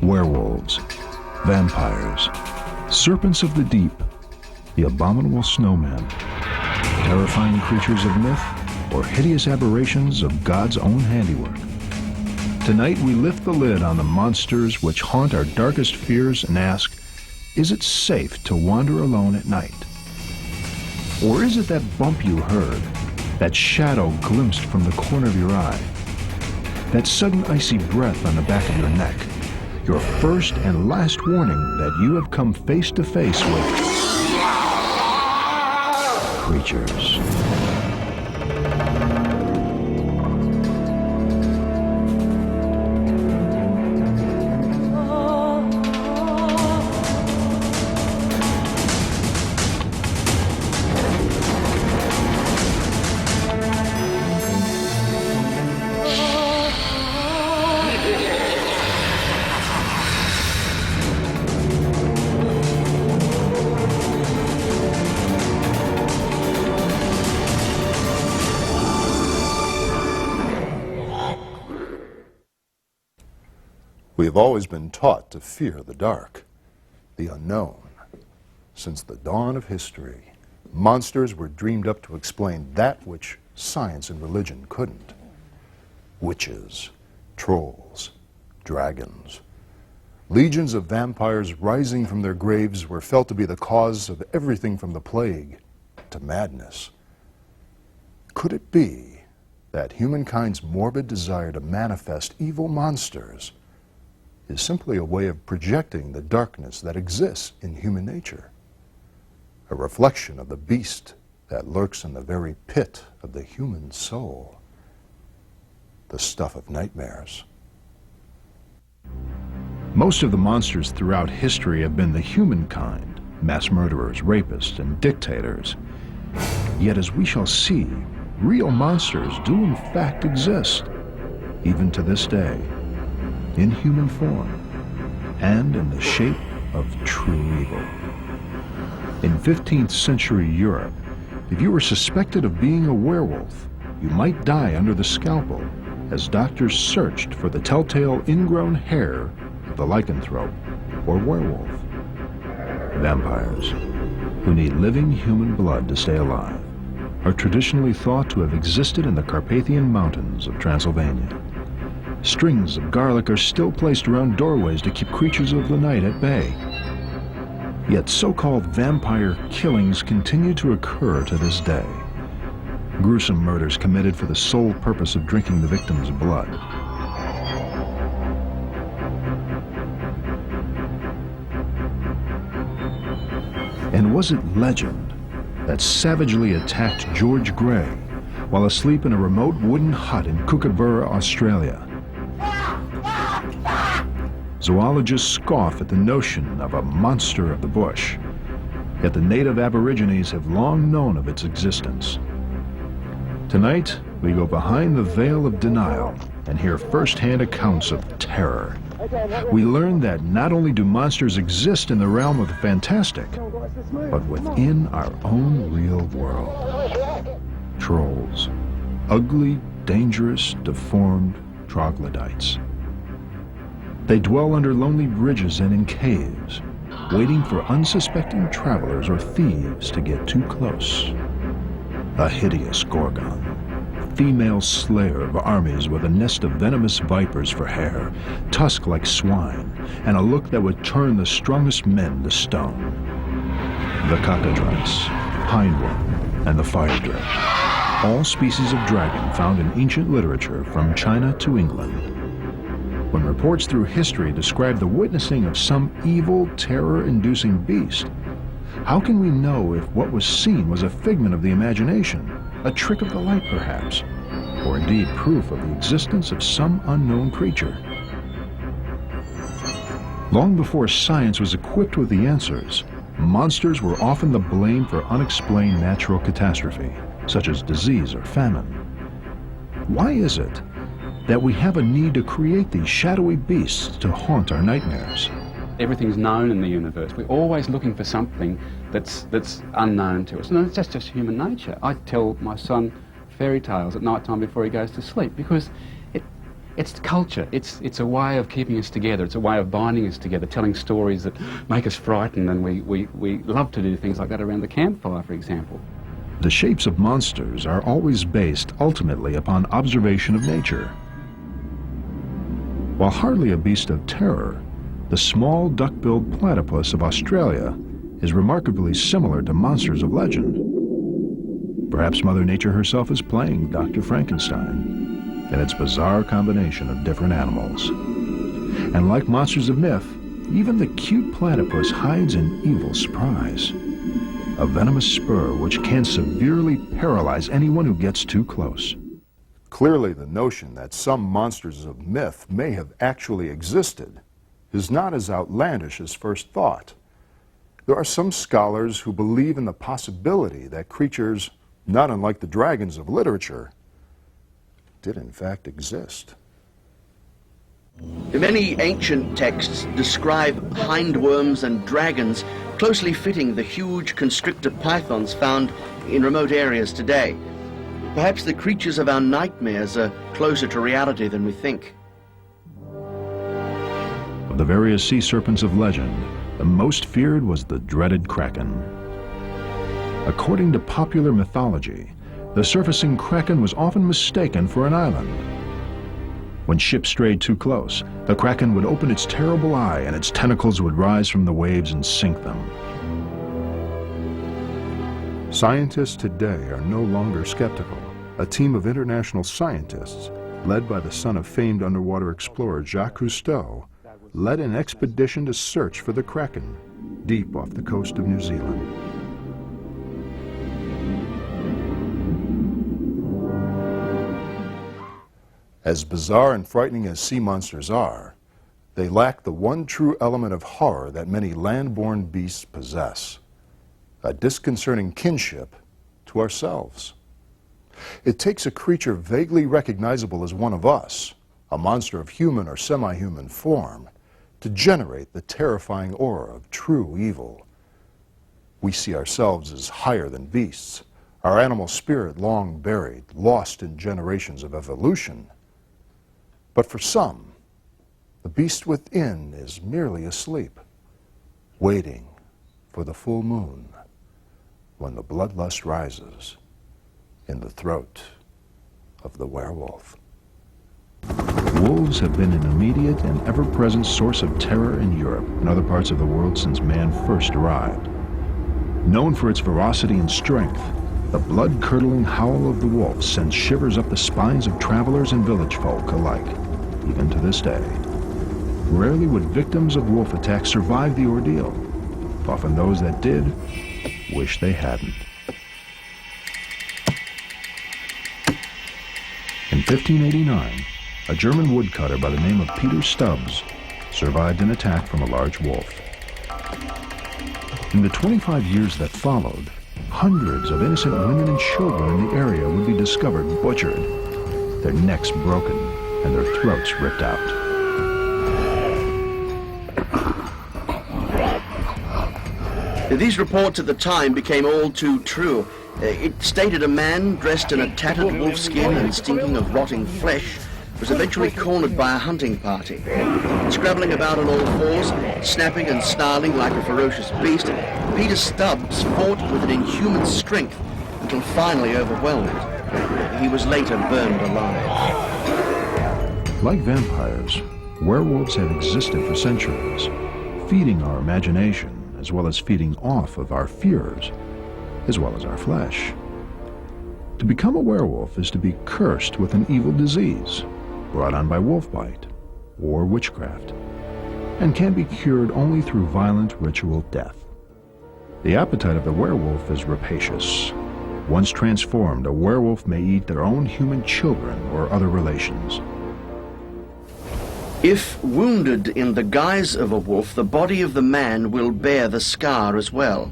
werewolves, vampires, serpents of the deep, the abominable snowman, terrifying creatures of myth, or hideous aberrations of God's own handiwork. Tonight we lift the lid on the monsters which haunt our darkest fears and ask, is it safe to wander alone at night? Or is it that bump you heard, that shadow glimpsed from the corner of your eye, that sudden icy breath on the back of your neck, your first and last warning that you have come face to face with creatures? We have always been taught to fear the dark, the unknown. Since the dawn of history, monsters were dreamed up to explain that which science and religion couldn't. Witches, trolls, dragons. Legions of vampires rising from their graves were felt to be the cause of everything from the plague to madness. Could it be that humankind's morbid desire to manifest evil monsters is simply a way of projecting the darkness that exists in human nature, a reflection of the beast that lurks in the very pit of the human soul, the stuff of nightmares? Most of the monsters throughout history have been the humankind, mass murderers, rapists, and dictators. Yet as we shall see, real monsters do in fact exist, even to this day, in human form, and in the shape of true evil. In 15th century Europe, if you were suspected of being a werewolf, you might die under the scalpel as doctors searched for the telltale ingrown hair of the lycanthrope, or werewolf. Vampires, who need living human blood to stay alive, are traditionally thought to have existed in the Carpathian Mountains of Transylvania. Strings of garlic are still placed around doorways to keep creatures of the night at bay. Yet so-called vampire killings continue to occur to this day. Gruesome murders committed for the sole purpose of drinking the victim's blood. And was it legend that savagely attacked George Gray while asleep in a remote wooden hut in Kookaburra, Australia? Zoologists scoff at the notion of a monster of the bush, yet the native Aborigines have long known of its existence. Tonight, we go behind the veil of denial and hear first-hand accounts of terror. We learn that not only do monsters exist in the realm of the fantastic, but within our own real world. Trolls, ugly, dangerous, deformed troglodytes. They dwell under lonely bridges and in caves, waiting for unsuspecting travelers or thieves to get too close. A hideous gorgon, female slayer of armies with a nest of venomous vipers for hair, tusk like swine, and a look that would turn the strongest men to stone. The cockatrice, hindworm, and the fire dredge, all species of dragon found in ancient literature from China to England. When reports through history describe the witnessing of some evil, terror-inducing beast, how can we know if what was seen was a figment of the imagination, a trick of the light perhaps, or indeed proof of the existence of some unknown creature? Long before science was equipped with the answers, monsters were often the blame for unexplained natural catastrophe, such as disease or famine. Why is it that we have a need to create these shadowy beasts to haunt our nightmares? Everything's known in the universe. We're always looking for something that's unknown to us. And that's just human nature. I tell my son fairy tales at night time before he goes to sleep because It's culture. It's a way of keeping us together. It's a way of binding us together, telling stories that make us frightened, and we love to do things like that around the campfire, for example. The shapes of monsters are always based ultimately upon observation of nature. While hardly a beast of terror, the small duck-billed platypus of Australia is remarkably similar to monsters of legend. Perhaps Mother Nature herself is playing Dr. Frankenstein in its bizarre combination of different animals. And like monsters of myth, even the cute platypus hides an evil surprise. A venomous spur which can severely paralyze anyone who gets too close. Clearly, the notion that some monsters of myth may have actually existed is not as outlandish as first thought. There are some scholars who believe in the possibility that creatures, not unlike the dragons of literature, did in fact exist. Many ancient texts describe hindworms and dragons closely fitting the huge constrictor pythons found in remote areas today. Perhaps the creatures of our nightmares are closer to reality than we think. Of the various sea serpents of legend, the most feared was the dreaded kraken. According to popular mythology, the surfacing kraken was often mistaken for an island. When ships strayed too close, the kraken would open its terrible eye and its tentacles would rise from the waves and sink them. Scientists today are no longer skeptical. A team of international scientists, led by the son of famed underwater explorer Jacques Cousteau, led an expedition to search for the kraken deep off the coast of New Zealand. As bizarre and frightening as sea monsters are, they lack the one true element of horror that many land-born beasts possess: a disconcerting kinship to ourselves. It takes a creature vaguely recognizable as one of us, a monster of human or semi-human form, to generate the terrifying aura of true evil. We see ourselves as higher than beasts, our animal spirit long buried, lost in generations of evolution. But for some, the beast within is merely asleep, waiting for the full moon, when the bloodlust rises in the throat of the werewolf. Wolves have been an immediate and ever-present source of terror in Europe and other parts of the world since man first arrived. Known for its ferocity and strength, the blood-curdling howl of the wolf sends shivers up the spines of travelers and village folk alike, even to this day. Rarely would victims of wolf attacks survive the ordeal. Often those that did wish they hadn't. In 1589, a German woodcutter by the name of Peter Stubbs survived an attack from a large wolf. In the 25 years that followed, hundreds of innocent women and children in the area would be discovered butchered, their necks broken, and their throats ripped out. These reports at the time became all too true. It stated a man dressed in a tattered wolfskin and stinking of rotting flesh was eventually cornered by a hunting party. Scrabbling about on all fours, snapping and snarling like a ferocious beast, Peter Stubbs fought with an inhuman strength until finally overwhelmed. He was later burned alive. Like vampires, werewolves have existed for centuries, feeding our imagination as well as feeding off of our fears, as well as our flesh. To become a werewolf is to be cursed with an evil disease brought on by wolf bite or witchcraft, and can be cured only through violent ritual death. The appetite of the werewolf is rapacious. Once transformed, a werewolf may eat their own human children or other relations. If wounded in the guise of a wolf, the body of the man will bear the scar as well.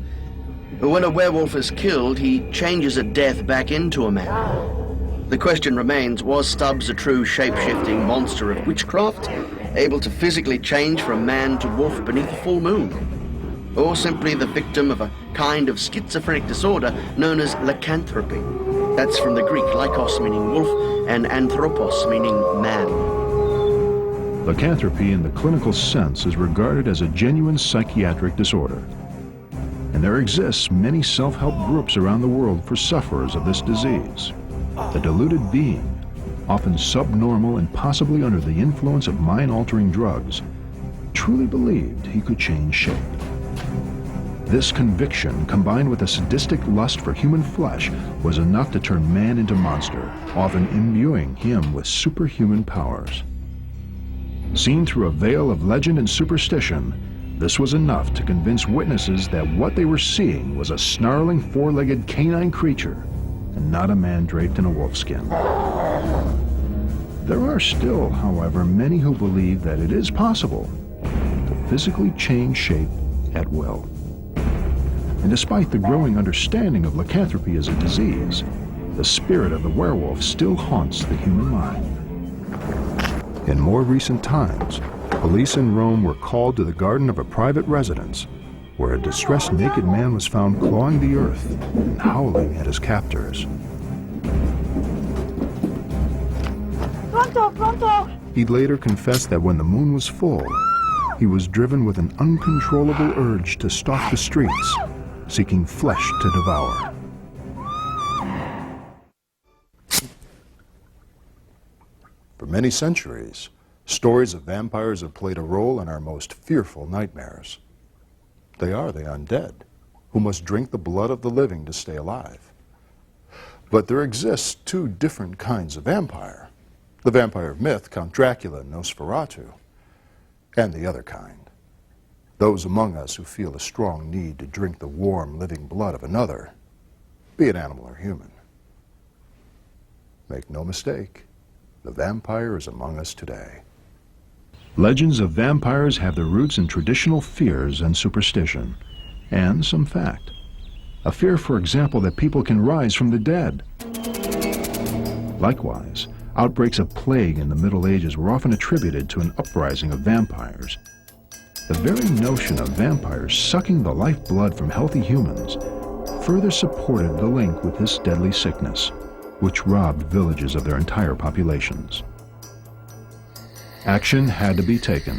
When a werewolf is killed, he changes at death back into a man. The question remains, was Stubbs a true shape-shifting monster of witchcraft, able to physically change from man to wolf beneath a full moon? Or simply the victim of a kind of schizophrenic disorder known as lycanthropy? That's from the Greek, lykos meaning wolf and anthropos meaning man. Lycanthropy in the clinical sense is regarded as a genuine psychiatric disorder. And there exists many self-help groups around the world for sufferers of this disease. The deluded being, often subnormal and possibly under the influence of mind-altering drugs, truly believed he could change shape. This conviction, combined with a sadistic lust for human flesh, was enough to turn man into monster, often imbuing him with superhuman powers. Seen through a veil of legend and superstition, this was enough to convince witnesses that what they were seeing was a snarling four-legged canine creature and not a man draped in a wolfskin. There are still, however, many who believe that it is possible to physically change shape at will. And despite the growing understanding of lycanthropy as a disease, the spirit of the werewolf still haunts the human mind. In more recent times, police in Rome were called to the garden of a private residence where a distressed naked man was found clawing the earth and howling at his captors. Pronto, pronto! He'd later confessed that when the moon was full, he was driven with an uncontrollable urge to stalk the streets, seeking flesh to devour. For many centuries, stories of vampires have played a role in our most fearful nightmares. They are the undead, who must drink the blood of the living to stay alive. But there exists two different kinds of vampire. The vampire of myth, Count Dracula and Nosferatu, and the other kind. Those among us who feel a strong need to drink the warm, living blood of another, be it animal or human. Make no mistake, the vampire is among us today. Legends of vampires have their roots in traditional fears and superstition, and some fact. A fear, for example, that people can rise from the dead. Likewise, outbreaks of plague in the Middle Ages were often attributed to an uprising of vampires. The very notion of vampires sucking the lifeblood from healthy humans further supported the link with this deadly sickness, which robbed villages of their entire populations. Action had to be taken.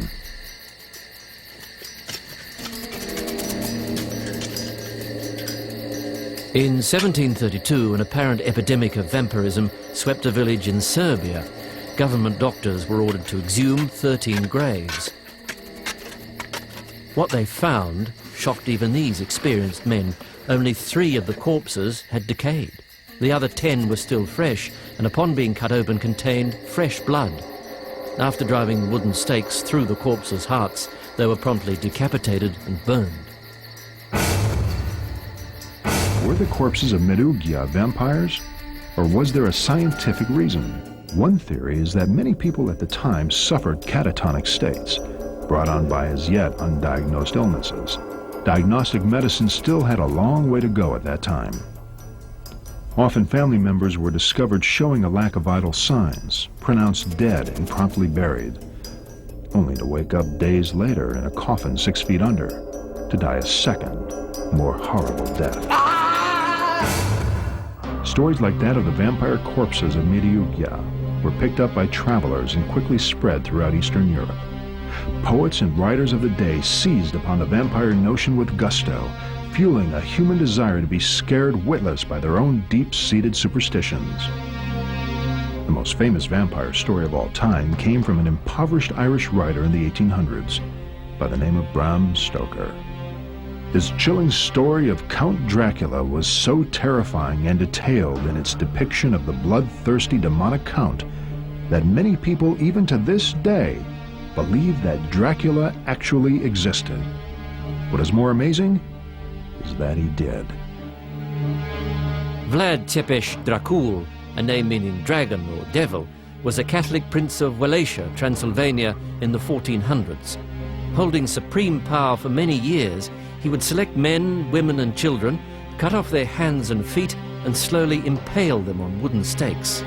In 1732, an apparent epidemic of vampirism swept a village in Serbia. Government doctors were ordered to exhume 13 graves. What they found shocked even these experienced men. Only 3 of the corpses had decayed. The other 10 were still fresh, and upon being cut open contained fresh blood. After driving wooden stakes through the corpses' hearts, they were promptly decapitated and burned. Were the corpses of Meduggia vampires? Or was there a scientific reason? One theory is that many people at the time suffered catatonic states, brought on by as yet undiagnosed illnesses. Diagnostic medicine still had a long way to go at that time. Often family members were discovered showing a lack of vital signs, pronounced dead and promptly buried, only to wake up days later in a coffin 6 feet under, to die a second, more horrible death. Stories like that of the vampire corpses of Meduggia were picked up by travelers and quickly spread throughout Eastern Europe. Poets and writers of the day seized upon the vampire notion with gusto, fueling a human desire to be scared witless by their own deep-seated superstitions. The most famous vampire story of all time came from an impoverished Irish writer in the 1800s by the name of Bram Stoker. His chilling story of Count Dracula was so terrifying and detailed in its depiction of the bloodthirsty demonic count that many people, even to this day, believe that Dracula actually existed. What is more amazing is that he did. Vlad Tepes Dracul, a name meaning dragon or devil, was a Catholic prince of Wallachia, Transylvania, in the 1400s. Holding supreme power for many years, he would select men, women and children, cut off their hands and feet and slowly impale them on wooden stakes.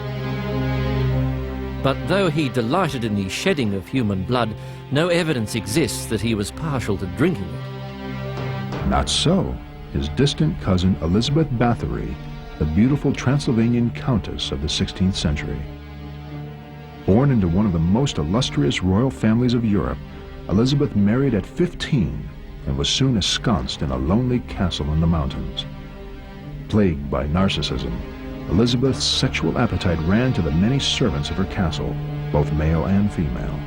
But though he delighted in the shedding of human blood, no evidence exists that he was partial to drinking it. Not so. His distant cousin Elizabeth Bathory, the beautiful Transylvanian countess of the 16th century. Born into one of the most illustrious royal families of Europe, Elizabeth married at 15 and was soon ensconced in a lonely castle in the mountains. Plagued by narcissism, Elizabeth's sexual appetite ran to the many servants of her castle, both male and female.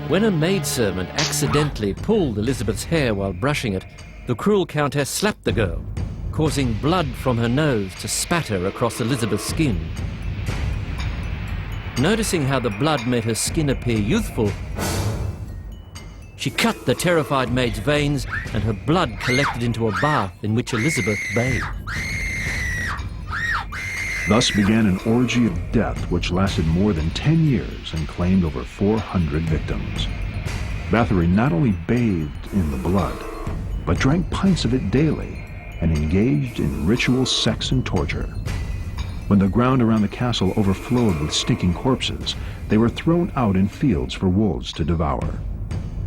When a maidservant accidentally pulled Elizabeth's hair while brushing it, the cruel countess slapped the girl, causing blood from her nose to spatter across Elizabeth's skin. Noticing how the blood made her skin appear youthful, she cut the terrified maid's veins and her blood collected into a bath in which Elizabeth bathed. Thus began an orgy of death which lasted more than 10 years and claimed over 400 victims. Bathory not only bathed in the blood, but drank pints of it daily and engaged in ritual sex and torture. When the ground around the castle overflowed with stinking corpses, they were thrown out in fields for wolves to devour.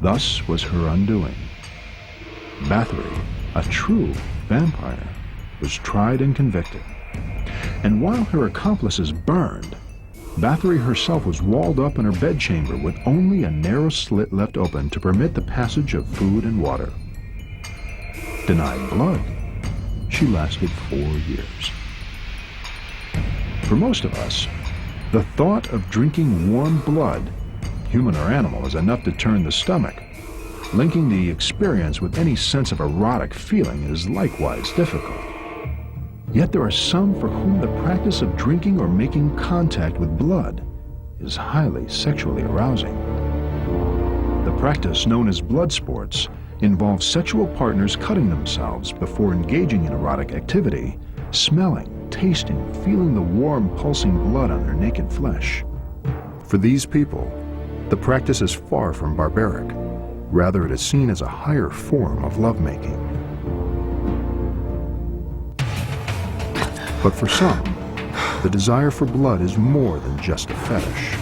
Thus was her undoing. Bathory, a true vampire, was tried and convicted. And while her accomplices burned, Bathory herself was walled up in her bedchamber with only a narrow slit left open to permit the passage of food and water. Denied blood, she lasted 4 years. For most of us, the thought of drinking warm blood, human or animal, is enough to turn the stomach. Linking the experience with any sense of erotic feeling is likewise difficult. Yet there are some for whom the practice of drinking or making contact with blood is highly sexually arousing. The practice, known as blood sports, involves sexual partners cutting themselves before engaging in erotic activity, smelling, tasting, feeling the warm, pulsing blood on their naked flesh. For these people, the practice is far from barbaric. Rather, it is seen as a higher form of lovemaking. But for some, the desire for blood is more than just a fetish.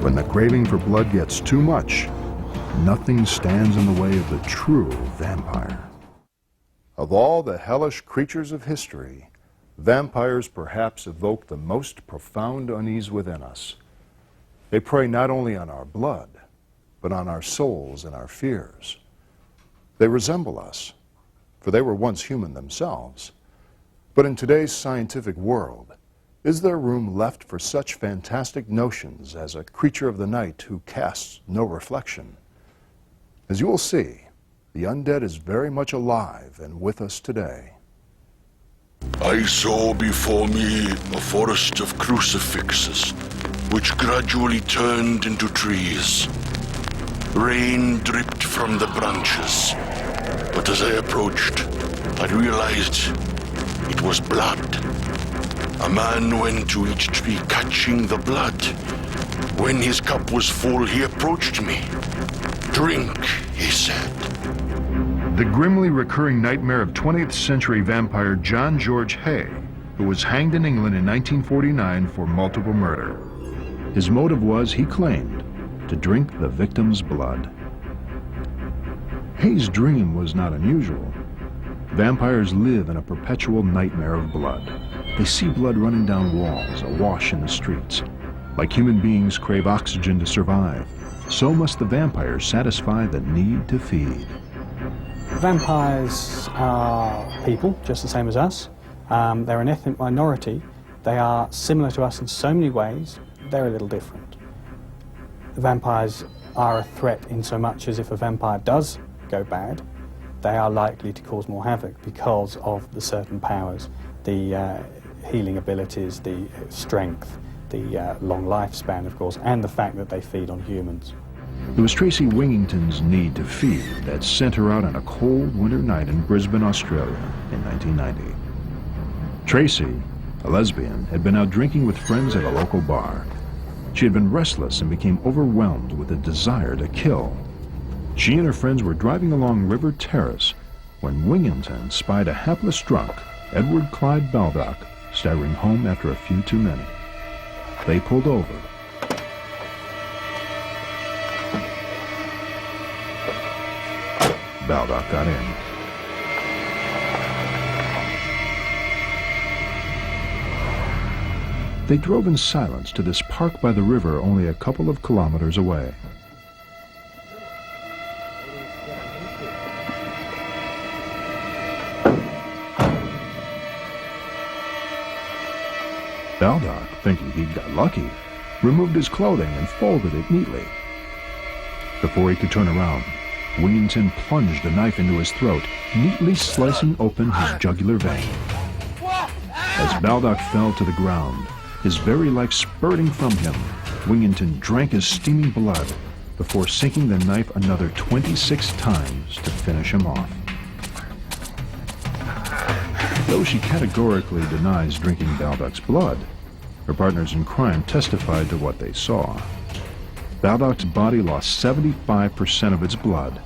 When the craving for blood gets too much, nothing stands in the way of the true vampire. Of all the hellish creatures of history, vampires perhaps evoke the most profound unease within us. They prey not only on our blood, but on our souls and our fears. They resemble us, for they were once human themselves. But in today's scientific world, is there room left for such fantastic notions as a creature of the night who casts no reflection? As you will see, the undead is very much alive and with us today. I saw before me a forest of crucifixes, which gradually turned into trees. Rain dripped from the branches, but as I approached, I realized it was blood. A man went to each tree catching the blood. When his cup was full, he approached me. "Drink," he said. The grimly recurring nightmare of 20th century vampire John George Hay, who was hanged in England in 1949 for multiple murder. His motive was, he claimed, to drink the victim's blood. Hay's dream was not unusual. Vampires live in a perpetual nightmare of blood. They see blood running down walls, awash in the streets. Like human beings crave oxygen to survive, so must the vampires satisfy the need to feed. Vampires are people, just the same as us. They're an ethnic minority. They are similar to us in so many ways. They're a little different. The vampires are a threat in so much as if a vampire does go bad, they are likely to cause more havoc because of the certain powers, the healing abilities, the strength, the long lifespan, of course, and the fact that they feed on humans. It was Tracy Wingington's need to feed that sent her out on a cold winter night in Brisbane, Australia in 1990. Tracy, a lesbian, had been out drinking with friends at a local bar. She had been restless and became overwhelmed with a desire to kill. She and her friends were driving along River Terrace when Wingington spied a hapless drunk, Edward Clyde Baldock, staggering home after a few too many. They pulled over. Baldock got in. They drove in silence to this park by the river only a couple of kilometers away. Baldock, thinking he'd got lucky, removed his clothing and folded it neatly. Before he could turn around, Wingington plunged a knife into his throat, neatly slicing open his jugular vein. As Baldock fell to the ground, his very life spurting from him, Wingington drank his steaming blood before sinking the knife another 26 times to finish him off. Though she categorically denies drinking Baldock's blood, her partners in crime testified to what they saw. Baldock's body lost 75% of its blood.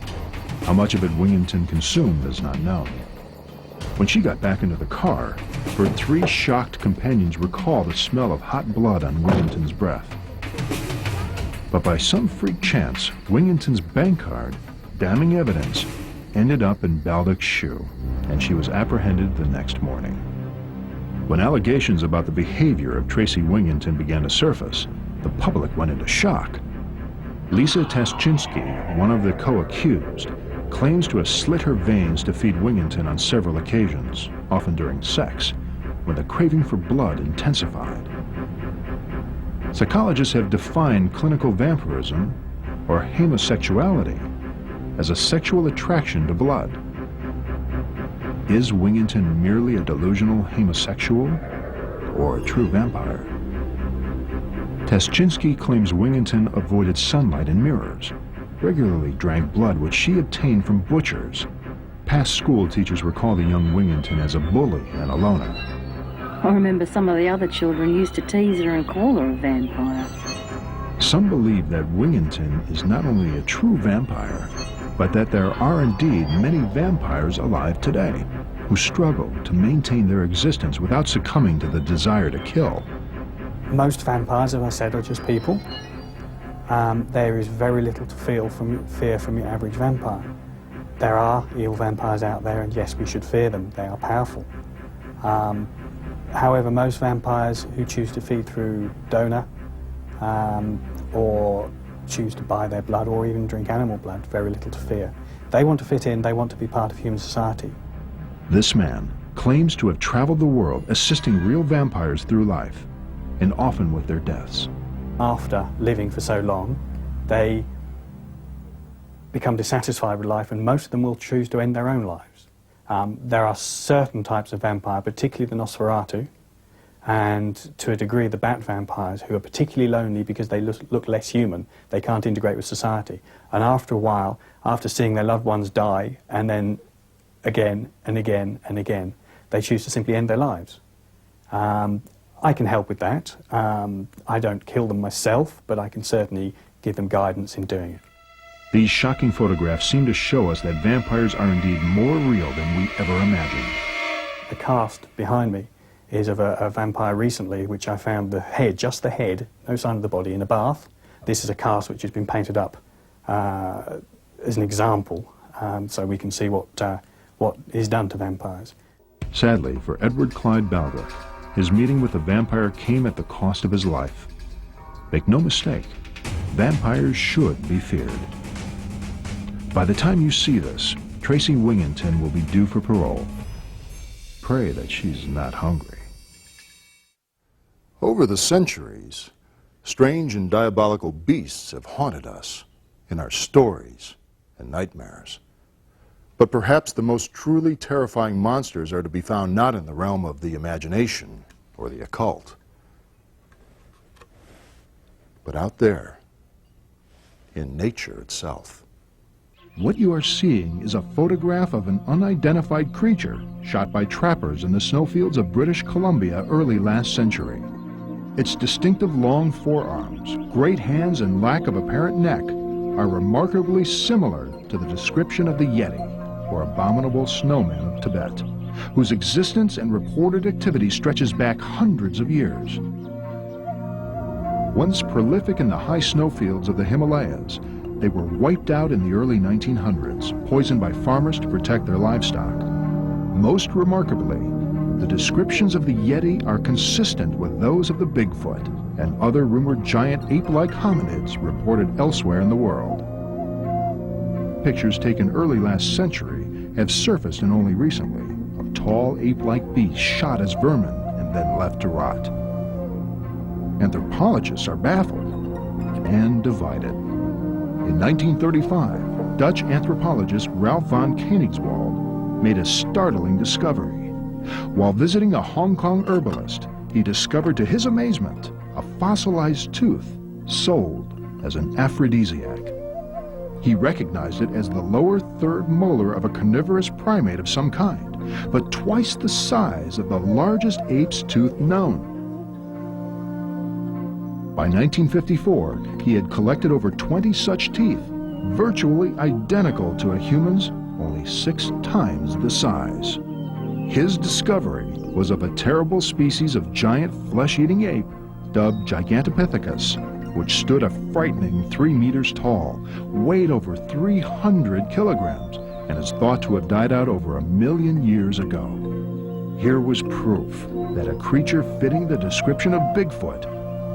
How much of it Wingington consumed is not known. When she got back into the car, her 3 shocked companions recall the smell of hot blood on Wingington's breath. But by some freak chance, Wingington's bank card, damning evidence, ended up in Baldock's shoe, and she was apprehended the next morning. When allegations about the behavior of Tracy Wingington began to surface, the public went into shock. Lisa Taschinski, one of the co-accused, claims to have slit her veins to feed Wingington on several occasions, often during sex, when the craving for blood intensified. Psychologists have defined clinical vampirism, or homosexuality, as a sexual attraction to blood. Is Wingington merely a delusional homosexual, or a true vampire? Taschinski claims Wingington avoided sunlight and mirrors, regularly drank blood which she obtained from butchers. Past school teachers recall the young Wingington as a bully and a loner. I remember some of the other children used to tease her and call her a vampire. Some believe that Wingington is not only a true vampire, but that there are indeed many vampires alive today who struggle to maintain their existence without succumbing to the desire to kill. Most vampires, as I said, are just people. There is very little to fear from your average vampire. There are evil vampires out there, and yes, we should fear them. They are powerful. However, most vampires who choose to feed through donor or choose to buy their blood or even drink animal blood, very little to fear. They want to fit in, they want to be part of human society. This man claims to have traveled the world assisting real vampires through life, and often with their deaths. After living for so long, they become dissatisfied with life, and most of them will choose to end their own lives. There are certain types of vampire, particularly the Nosferatu, and to a degree the bat vampires, who are particularly lonely because they look less human. They can't integrate with society. And after a while, after seeing their loved ones die, and then again and again and again, they choose to simply end their lives. I can help with that. I don't kill them myself, but I can certainly give them guidance in doing it. These shocking photographs seem to show us that vampires are indeed more real than we ever imagined. The cast behind me is of a vampire recently, which I found the head, just the head, no sign of the body, in a bath. This is a cast which has been painted up as an example, so we can see what is done to vampires. Sadly, for Edward Clyde Baldock, his meeting with the vampire came at the cost of his life. Make no mistake, vampires should be feared. By the time you see this, Tracy Wingington will be due for parole. Pray that she's not hungry. Over the centuries, strange and diabolical beasts have haunted us in our stories and nightmares. But perhaps the most truly terrifying monsters are to be found not in the realm of the imagination or the occult, but out there in nature itself. What you are seeing is a photograph of an unidentified creature shot by trappers in the snowfields of British Columbia early last century. Its distinctive long forearms, great hands, and lack of apparent neck are remarkably similar to the description of the yeti, or abominable snowman of Tibet, whose existence and reported activity stretches back hundreds of years. Once prolific in the high snowfields of the Himalayas, they were wiped out in the early 1900s, poisoned by farmers to protect their livestock. Most remarkably, the descriptions of the Yeti are consistent with those of the Bigfoot and other rumored giant ape-like hominids reported elsewhere in the world. Pictures taken early last century have surfaced and only recently of tall ape-like beasts shot as vermin and then left to rot. Anthropologists are baffled and divided. In 1935, Dutch anthropologist Ralph von Koenigswald made a startling discovery. While visiting a Hong Kong herbalist, he discovered to his amazement a fossilized tooth sold as an aphrodisiac. He recognized it as the lower third molar of a carnivorous primate of some kind, but twice the size of the largest ape's tooth known. By 1954, he had collected over 20 such teeth, virtually identical to a human's, only 6 times the size. His discovery was of a terrible species of giant flesh-eating ape dubbed Gigantopithecus, which stood a frightening 3 meters tall, weighed over 300 kilograms, and is thought to have died out over 1 million years ago. Here was proof that a creature fitting the description of Bigfoot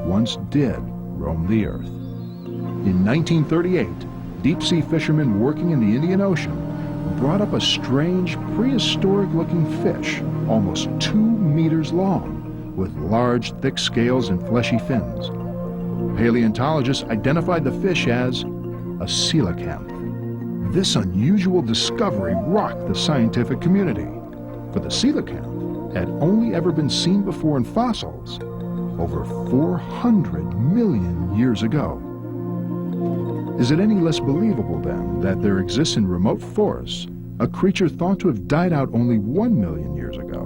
once did roam the earth. In 1938, deep-sea fishermen working in the Indian Ocean brought up a strange, prehistoric-looking fish, almost 2 meters long, with large, thick scales and fleshy fins. Paleontologists identified the fish as a coelacanth. This unusual discovery rocked the scientific community, for the coelacanth had only ever been seen before in fossils over 400 million years ago. Is it any less believable, then, that there exists in remote forests a creature thought to have died out only 1 million years ago?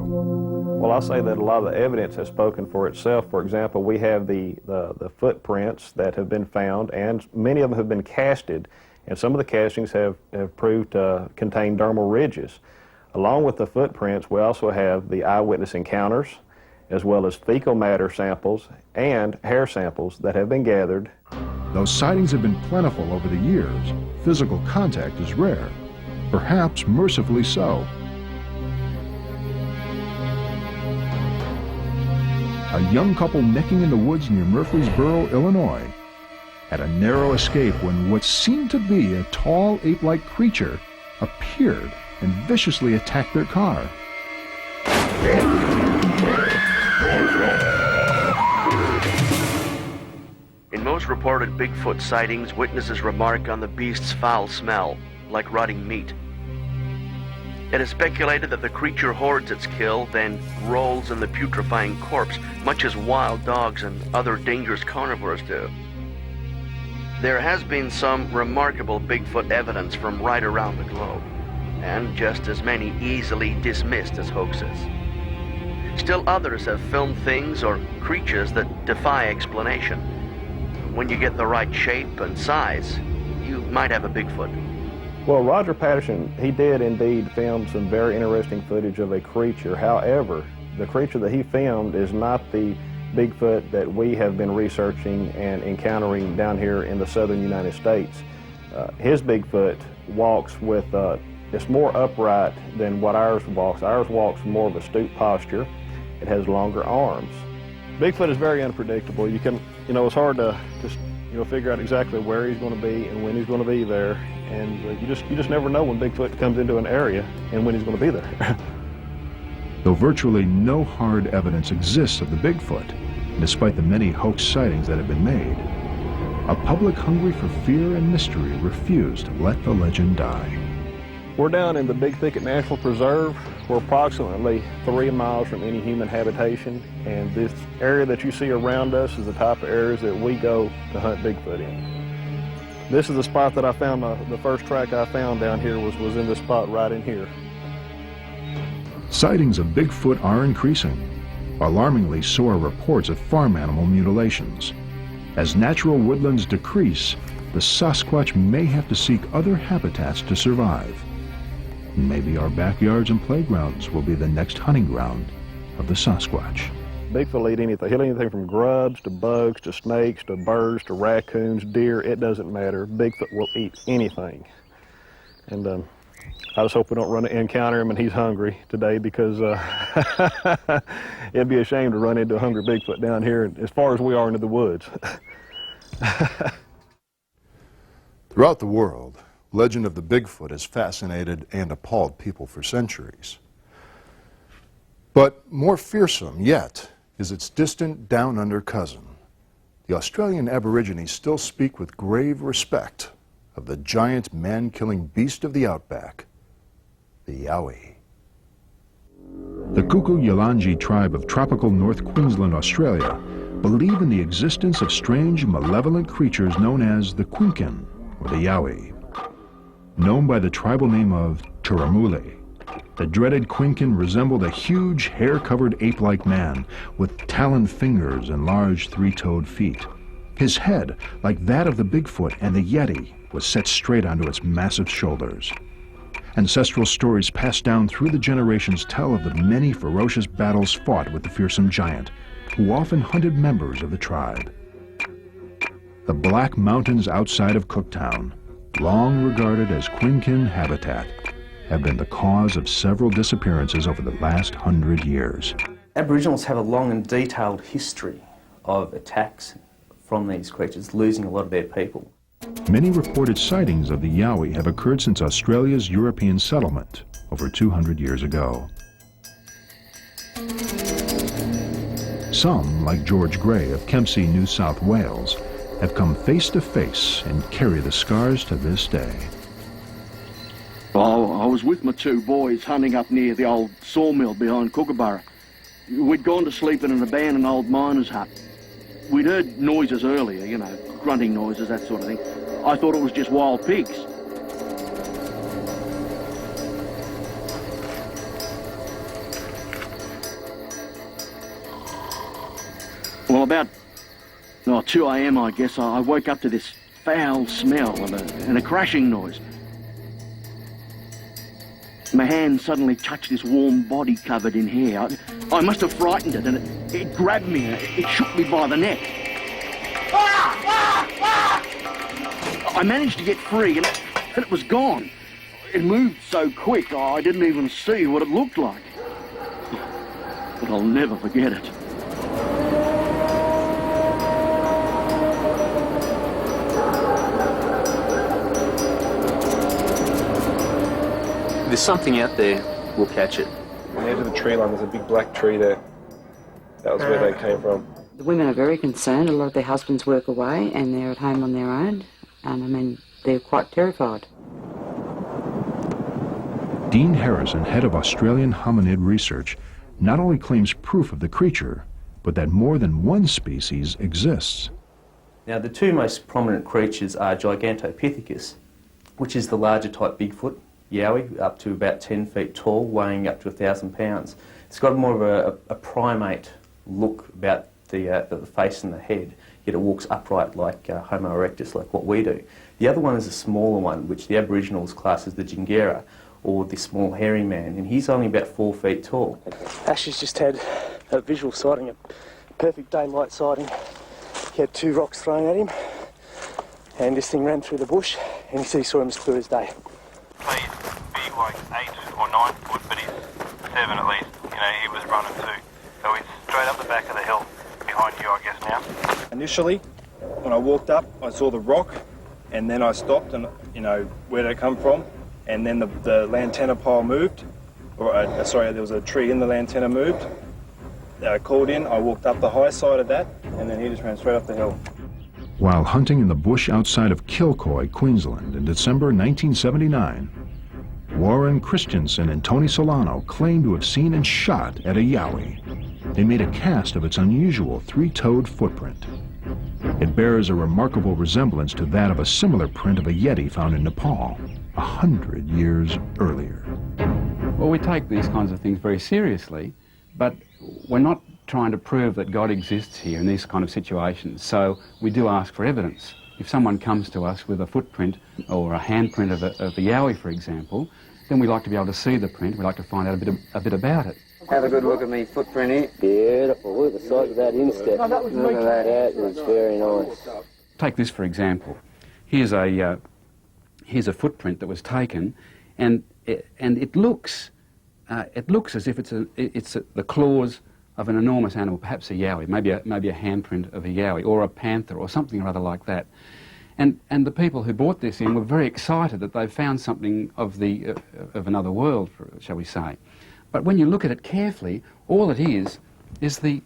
Well, I'll say that a lot of the evidence has spoken for itself. For example, we have the footprints that have been found, and many of them have been casted, and some of the castings have proved to contain dermal ridges. Along with the footprints, we also have the eyewitness encounters, as well as fecal matter samples and hair samples that have been gathered. Though sightings have been plentiful over the years, physical contact is rare, perhaps mercifully so. A young couple necking in the woods near Murfreesboro, Illinois, had a narrow escape when what seemed to be a tall ape-like creature appeared and viciously attacked their car. In most reported Bigfoot sightings, witnesses remark on the beast's foul smell, like rotting meat. It is speculated that the creature hoards its kill, then rolls in the putrefying corpse, much as wild dogs and other dangerous carnivores do. There has been some remarkable Bigfoot evidence from right around the globe, and just as many easily dismissed as hoaxes. Still others have filmed things or creatures that defy explanation. When you get the right shape and size, you might have a Bigfoot. Well, Roger Patterson, he did indeed film some very interesting footage of a creature. However, the creature that he filmed is not the Bigfoot that we have been researching and encountering down here in the southern United States. His Bigfoot walks with, it's more upright than what ours walks. Ours walks more of a stoop posture. It has longer arms. Bigfoot is very unpredictable. You can, it's hard to just, figure out exactly where he's going to be and when he's going to be there. And you just never know when Bigfoot comes into an area and when he's going to be there. Though virtually no hard evidence exists of the Bigfoot, despite the many hoax sightings that have been made, a public hungry for fear and mystery refused to let the legend die. We're down in the Big Thicket National Preserve. We're approximately 3 miles from any human habitation, and this area that you see around us is the type of areas that we go to hunt Bigfoot in. This is the spot that I found, the first track I found down here was in this spot right in here. Sightings of Bigfoot are increasing. Alarmingly, so are reports of farm animal mutilations. As natural woodlands decrease, the Sasquatch may have to seek other habitats to survive. Maybe our backyards and playgrounds will be the next hunting ground of the Sasquatch. Bigfoot will eat anything. He'll eat anything from grubs to bugs to snakes to birds to raccoons, deer, it doesn't matter. Bigfoot will eat anything. And I just hope we don't encounter him and he's hungry today, because it'd be a shame to run into a hungry Bigfoot down here as far as we are into the woods. Throughout the world, legend of the Bigfoot has fascinated and appalled people for centuries. But more fearsome yet is its distant down-under cousin. The Australian Aborigines still speak with grave respect of the giant man-killing beast of the outback, the yowie. The Kuku-Yalanji tribe of tropical North Queensland, Australia, believe in the existence of strange, malevolent creatures known as the Quinkin, or the yowie. Known by the tribal name of Turamuli, the dreaded Quinkin resembled a huge, hair-covered ape-like man with taloned fingers and large three-toed feet. His head, like that of the Bigfoot and the Yeti, was set straight onto its massive shoulders. Ancestral stories passed down through the generations tell of the many ferocious battles fought with the fearsome giant, who often hunted members of the tribe. The Black Mountains outside of Cooktown, long regarded as Quinkin habitat, have been the cause of several disappearances over the last 100 years. Aboriginals have a long and detailed history of attacks from these creatures, losing a lot of their people. Many reported sightings of the yowie have occurred since Australia's European settlement over 200 years ago. Some, like George Gray of Kempsey, New South Wales, have come face to face and carry the scars to this day. I was with my two boys hunting up near the old sawmill behind Kookaburra. We'd gone to sleep in an abandoned old miner's hut. We'd heard noises earlier, you know, grunting noises, that sort of thing. I thought it was just wild pigs. Well, about 2 a.m, I guess, I woke up to this foul smell and a crashing noise. My hand suddenly touched this warm body covered in hair. I must have frightened it, and it grabbed me, and it shook me by the neck. I managed to get free, and it was gone. It moved so quick, I didn't even see what it looked like. But I'll never forget it. If there's something out there, we'll catch it. On the edge of the tree line, there's a big black tree there. That was where they came from. The women are very concerned. A lot of their husbands work away and they're at home on their own. And I mean, they're quite terrified. Dean Harrison, head of Australian hominid research, not only claims proof of the creature, but that more than one species exists. Now, the two most prominent creatures are Gigantopithecus, which is the larger type Bigfoot, yowie, up to about 10 feet tall, weighing up to 1,000 pounds. It's got more of a primate look about the face and the head, yet it walks upright like Homo erectus, like what we do. The other one is a smaller one, which the Aboriginals class as the Jingera, or the small hairy man, and he's only about 4 feet tall. Ash has just had a visual sighting, a perfect daylight sighting. He had 2 rocks thrown at him, and this thing ran through the bush, and he saw him as clear as day. He's big, like 8 or 9 foot, but he's 7 at least. You know, he was running too. So he's straight up the back of the hill behind you, I guess, now. Initially, when I walked up, I saw the rock, and then I stopped and, you know, where did it come from? And then the lantana pile moved, or sorry, there was a tree in the lantana moved. I called in, I walked up the high side of that, and then he just ran straight up the hill. While hunting in the bush outside of Kilcoy, Queensland in December 1979, Warren Christensen and Tony Solano claimed to have seen and shot at a yowie. They made a cast of its unusual 3-toed footprint. It bears a remarkable resemblance to that of a similar print of a yeti found in Nepal 100 years earlier. Well, we take these kinds of things very seriously, but we're not trying to prove that God exists here in these kind of situations. So we do ask for evidence. If someone comes to us with a footprint or a handprint of a yowie, for example, then we like to be able to see the print. We like to find out a bit about it. Have a good look at me footprint here. Beautiful. Look at the size of that instep. Look at that out. It's very nice. Take this, for example. Here's a footprint that was taken, and it looks as if it's the claws of an enormous animal, perhaps a yowie, maybe a handprint of a yowie, or a panther, or something or other like that. And the people who brought this in were very excited that they found something of another world, shall we say. But when you look at it carefully, all it is the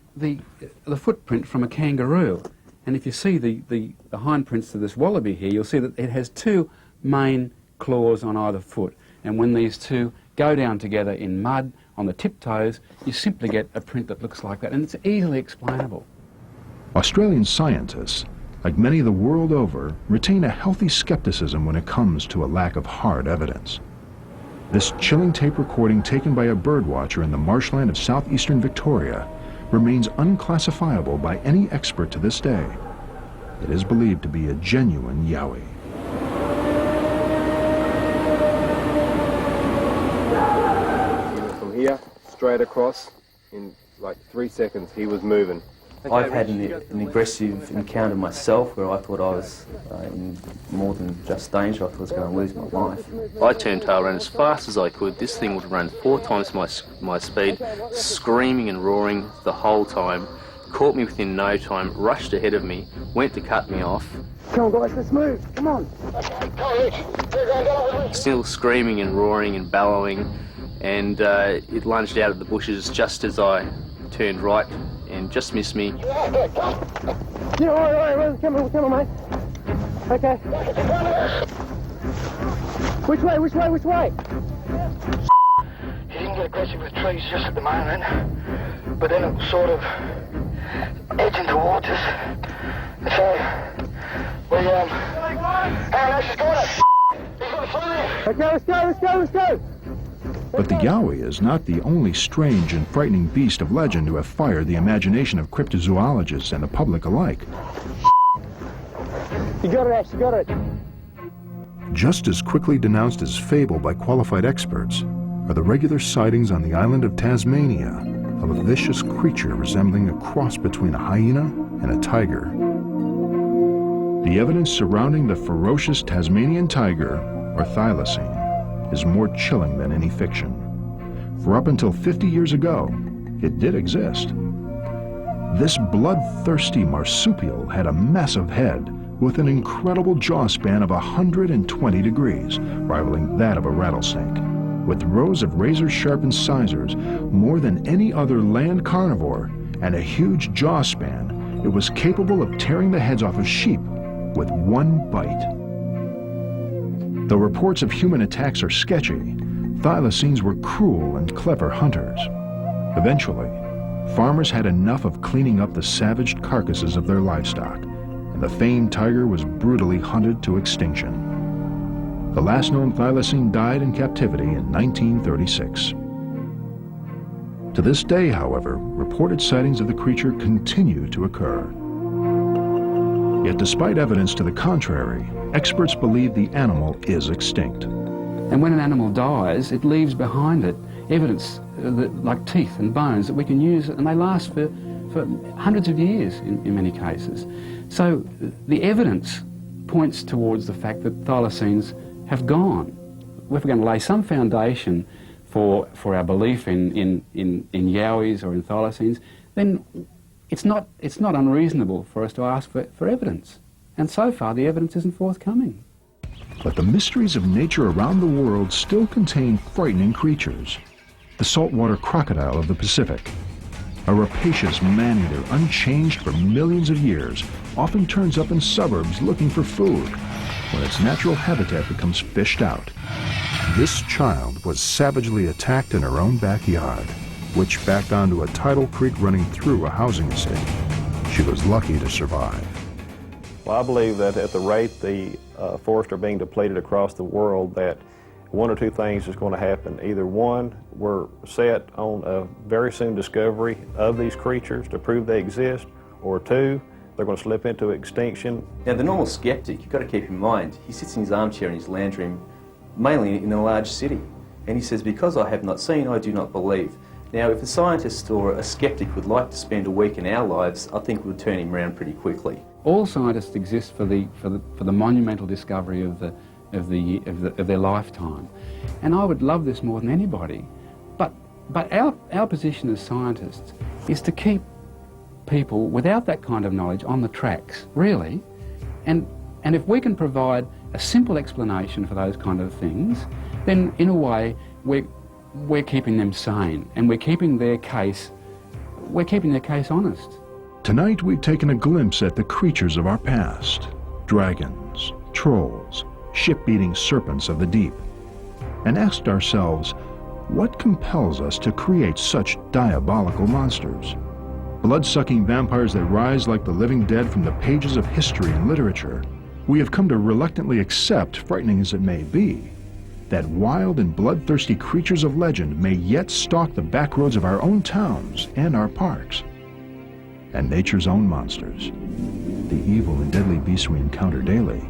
footprint from a kangaroo. And if you see the hindprints of this wallaby here, you'll see that it has two main claws on either foot. And when these two go down together in mud on the tiptoes, you simply get a print that looks like that, and it's easily explainable. Australian scientists, like many the world over, retain a healthy skepticism when it comes to a lack of hard evidence. This chilling tape recording taken by a birdwatcher in the marshland of southeastern Victoria remains unclassifiable by any expert to this day. It is believed to be a genuine yowie. From here, straight across, in like 3 seconds he was moving. I've had an aggressive encounter myself where I thought I was in more than just danger. I thought I was going to lose my life. I turned tail around as fast as I could. This thing would run 4 times my speed, screaming and roaring the whole time. Caught me within no time, rushed ahead of me, went to cut me off. Come on, guys, let's move. Come on. Still screaming and roaring and bellowing, and it lunged out of the bushes just as I turned right and just missed me. Yeah, all right, come on, mate. Okay. Which way? He didn't get aggressive with trees just at the moment, but then it was sort of edging towards us. So, we, hey, she's got it. He's got a flare. Okay, let's go. But the yowie is not the only strange and frightening beast of legend to have fired the imagination of cryptozoologists and the public alike. You got it, Ash, you got it. Just as quickly denounced as fable by qualified experts are the regular sightings on the island of Tasmania of a vicious creature resembling a cross between a hyena and a tiger. The evidence surrounding the ferocious Tasmanian tiger, or thylacine, is more chilling than any fiction. For up until 50 years ago, it did exist. This bloodthirsty marsupial had a massive head with an incredible jaw span of 120 degrees, rivaling that of a rattlesnake. With rows of razor-sharp incisors, more than any other land carnivore, and a huge jaw span, it was capable of tearing the heads off of sheep with one bite. Though reports of human attacks are sketchy, thylacines were cruel and clever hunters. Eventually, farmers had enough of cleaning up the savaged carcasses of their livestock, and the famed tiger was brutally hunted to extinction. The last known thylacine died in captivity in 1936. To this day, however, reported sightings of the creature continue to occur. Yet despite evidence to the contrary, experts believe the animal is extinct. And when an animal dies, it leaves behind it evidence like teeth and bones that we can use, and they last for hundreds of years in many cases. So the evidence points towards the fact that thylacines have gone. If we're going to lay some foundation for our belief in yowies or in thylacines, then it's not unreasonable for us to ask for evidence. And so far, the evidence isn't forthcoming. But the mysteries of nature around the world still contain frightening creatures. The saltwater crocodile of the Pacific, a rapacious man-eater unchanged for millions of years, often turns up in suburbs looking for food when its natural habitat becomes fished out. This child was savagely attacked in her own backyard, which backed onto a tidal creek running through a housing estate. She was lucky to survive. Well, I believe that at the rate the forests are being depleted across the world, that one or two things is going to happen. Either one, we're set on a very soon discovery of these creatures to prove they exist, or two, they're going to slip into extinction. Now, the normal skeptic, you've got to keep in mind, he sits in his armchair in his lounge room, mainly in a large city, and he says, because I have not seen, I do not believe. Now, if a scientist or a skeptic would like to spend a week in our lives, I think we would turn him around pretty quickly. All scientists exist for the monumental discovery of their lifetime, And I would love this more than anybody. But our position as scientists is to keep people without that kind of knowledge on the tracks, really. And if we can provide a simple explanation for those kind of things, then in a way we're keeping them sane, and we're keeping their case honest. Tonight we've taken a glimpse at the creatures of our past. Dragons, trolls, ship-eating serpents of the deep. And asked ourselves, what compels us to create such diabolical monsters? Blood-sucking vampires that rise like the living dead from the pages of history and literature. We have come to reluctantly accept, frightening as it may be, that wild and bloodthirsty creatures of legend may yet stalk the back roads of our own towns and our parks. And nature's own monsters, the evil and deadly beasts we encounter daily,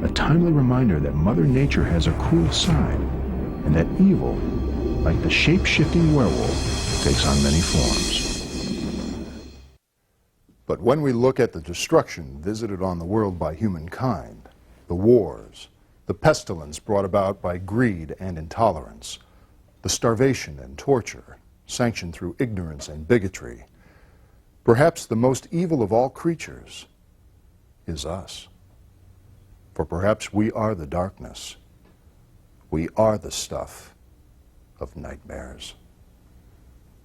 a timely reminder that Mother Nature has a cruel side, and that evil, like the shape-shifting werewolf, takes on many forms. But when we look at the destruction visited on the world by humankind, the wars, the pestilence brought about by greed and intolerance, the starvation and torture sanctioned through ignorance and bigotry, perhaps the most evil of all creatures is us. For perhaps we are the darkness. We are the stuff of nightmares.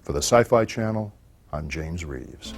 For the Sci-Fi Channel, I'm James Reeves.